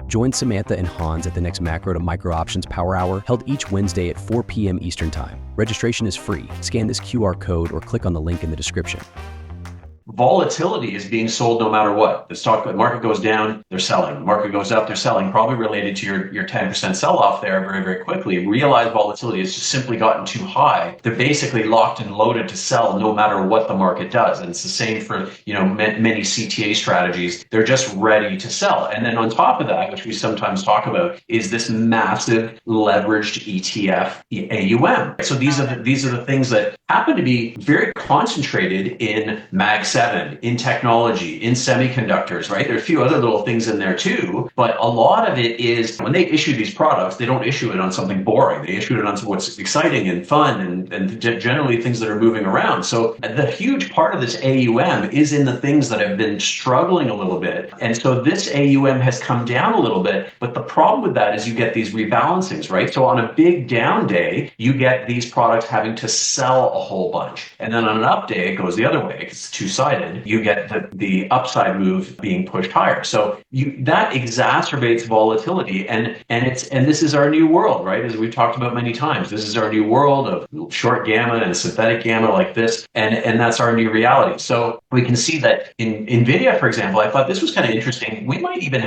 Join Samantha and Hans at the next Macro to Micro Options Power Hour, held each Wednesday at 4 p.m. Eastern Time. Registration is free. Scan this QR code or click on the link in the description. Volatility is being sold no matter what. The market goes down, they're selling. The market goes up, they're selling. Probably related to your 10% sell-off there very, very quickly. Realize volatility has just simply gotten too high. They're basically locked and loaded to sell no matter what the market does. And it's the same for many CTA strategies. They're just ready to sell. And then on top of that, which we sometimes talk about, is this massive leveraged ETF AUM. So these are the things that happen to be very concentrated in Mag 7, in technology, in semiconductors, right? There are a few other little things in there too, but a lot of it is when they issue these products, they don't issue it on something boring. They issue it on what's exciting and fun and generally things that are moving around. So the huge part of this AUM is in the things that have been struggling a little bit. And so this AUM has come down a little bit, but the problem with that is you get these rebalancings, right? So on a big down day, you get these products having to sell a whole bunch. And then on an up day, it goes the other way. It's two-sided. You get the upside move being pushed higher. So that exacerbates volatility. And this is our new world, right? As we've talked about many times, this is our new world of short gamma and synthetic gamma like this. And that's our new reality. So we can see that in Nvidia, for example, I thought this was kind of interesting. We might even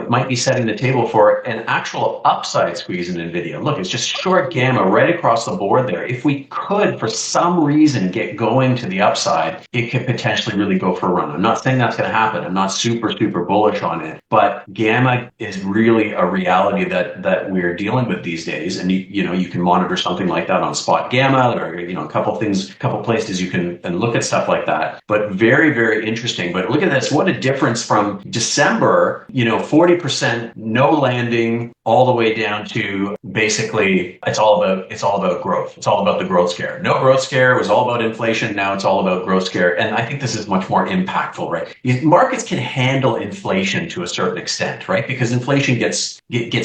might be setting the table for an actual upside squeeze in Nvidia. Look, it's just short gamma right across the board there. If we could, for some reason, get going to the upside, it could potentially really go for a run. I'm not saying that's going to happen. I'm not super bullish on it, but gamma is really a reality that we're dealing with these days. And you can monitor something like that on spot gamma. There are a couple places you can look at stuff like that. But very, very interesting. But look at this. What a difference from December, 40% no landing all the way down to basically it's all about growth. It's all about the growth scare. No growth scare. It was all about inflation. Now it's all about growth scare. And I think this is much more impactful, right? Markets can handle inflation to a certain extent, right? Because inflation gets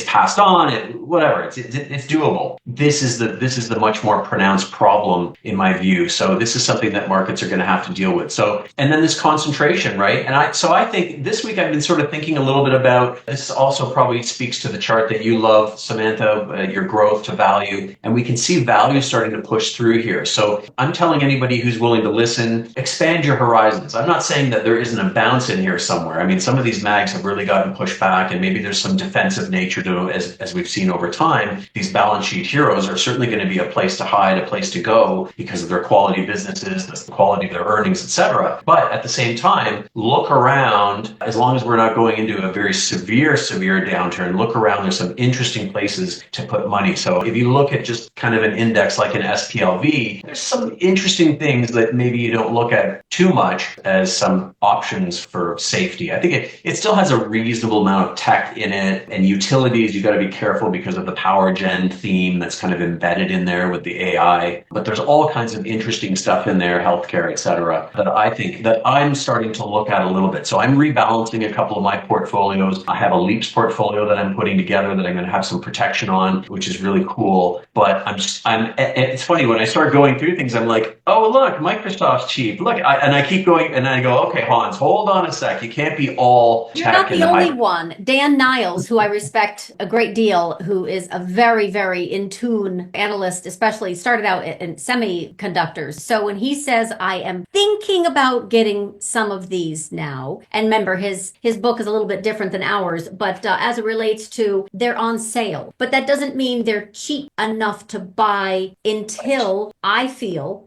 passed on, whatever. It's doable. This is the much more pronounced problem in my view. So this is something that markets are going to have to deal with. So, and then this concentration, right? And I think this week I've been sort of thinking a little bit about this. Also probably speaks to the chart that you love, Samantha, your growth to value, and we can see value starting to push through here. So I'm telling anybody who's willing to listen, expand your horizons. I'm not saying that there isn't a bounce in here somewhere. I mean, some of these mags have really gotten pushed back, and maybe there's some defensive nature to, as we've seen over time, these balance sheet heroes are certainly going to be a place to hide, a place to go because of their quality businesses, the quality of their earnings, etc. But at the same time, look around. As long as we're not going into a very severe downturn, look around. There's some interesting places to put money. So if you look at just kind of an index like an SPLV, there's some interesting things that maybe you don't look at too much as some options for safety. I think it still has a reasonable amount of tech in it, and utilities, you got to be careful because of the power gen theme that's kind of embedded in there with the AI. But there's all kinds of interesting stuff in there, healthcare, etc., that I think that I'm starting to look at a little bit. So I'm rebalancing a couple of my portfolios. I have a Leaps portfolio that I'm putting together that I'm going to have some protection on, which is really cool. But it's funny when I start going through things, I'm like, oh, look, Microsoft's cheap. Look, and I keep going, and I go, okay, Hans, hold on a sec. You can't be all You're not the only one. Dan Niles, who I respect a great deal, who is a very, very in tune analyst, especially started out in semiconductors. So when he says, I am thinking about getting some of these now, and remember, his book is a little bit different than ours, but as it relates to they're on sale. But that doesn't mean they're cheap enough to buy until I feel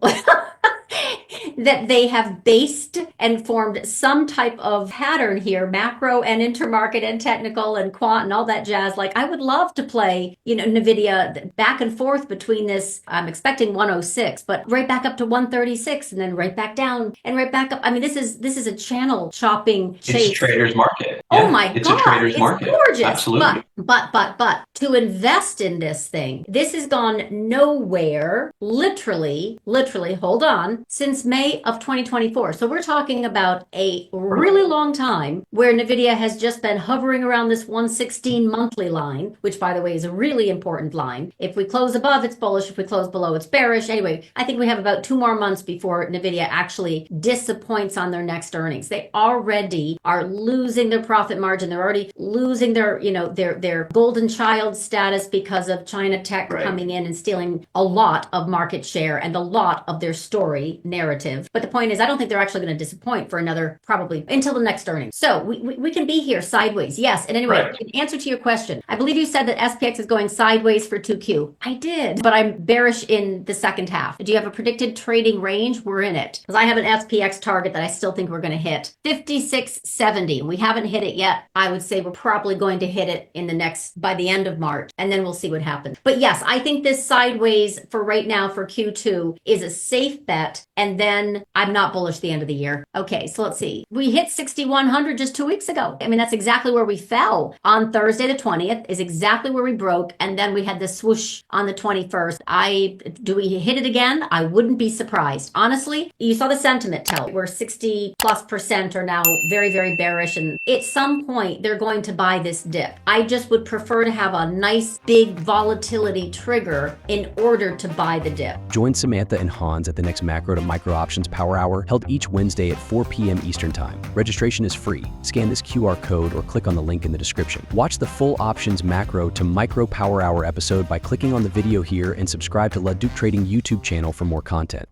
that they have based and formed some type of pattern here, macro and intermarket and technical and quant and all that jazz. Like I would love to play, Nvidia back and forth between this. I'm expecting 106, but right back up to 136 and then right back down and right back up. I mean, this is a channel chopping chase. It's a trader's market. Oh my God. It's a trader's market. Gorgeous. Absolutely. But to invest in this thing, this has gone nowhere, literally, hold on, since since May of 2024. So we're talking about a really long time where Nvidia has just been hovering around this 116 monthly line, which by the way is a really important line. If we close above, it's bullish. If we close below, it's bearish. Anyway, I think we have about 2 more months before Nvidia actually disappoints on their next earnings. They already are losing their profit margin. They're already losing their, their golden child status because of China tech coming in and stealing a lot of market share and a lot of their story narrative. But the point is, I don't think they're actually going to disappoint for another, probably until the next earnings. So we can be here sideways. Yes. And anyway, in answer to your question, I believe you said that SPX is going sideways for 2Q. I did, but I'm bearish in the second half. Do you have a predicted trading range? We're in it. Because I have an SPX target that I still think we're going to hit. 56.70. We haven't hit it yet. I would say we're probably going to hit it by the end of March, and then we'll see what happens. But yes, I think this sideways for right now for Q2 is a safe bet. And then I'm not bullish the end of the year. Okay, so let's see. We hit 6,100 just 2 weeks ago. I mean, that's exactly where we fell on Thursday the 20th is exactly where we broke. And then we had this swoosh on the 21st. Do we hit it again? I wouldn't be surprised. Honestly, you saw the sentiment tell. We're 60+% are now very, very bearish. And at some point, they're going to buy this dip. I just would prefer to have a nice big volatility trigger in order to buy the dip. Join Samantha and Hans at the next Macro to Micro Options Power Hour held each Wednesday at 4 p.m. Eastern Time. Registration is free. Scan this QR code or click on the link in the description. Watch the full Options Macro to Micro Power Hour episode by clicking on the video here and subscribe to LaDucTrading YouTube channel for more content.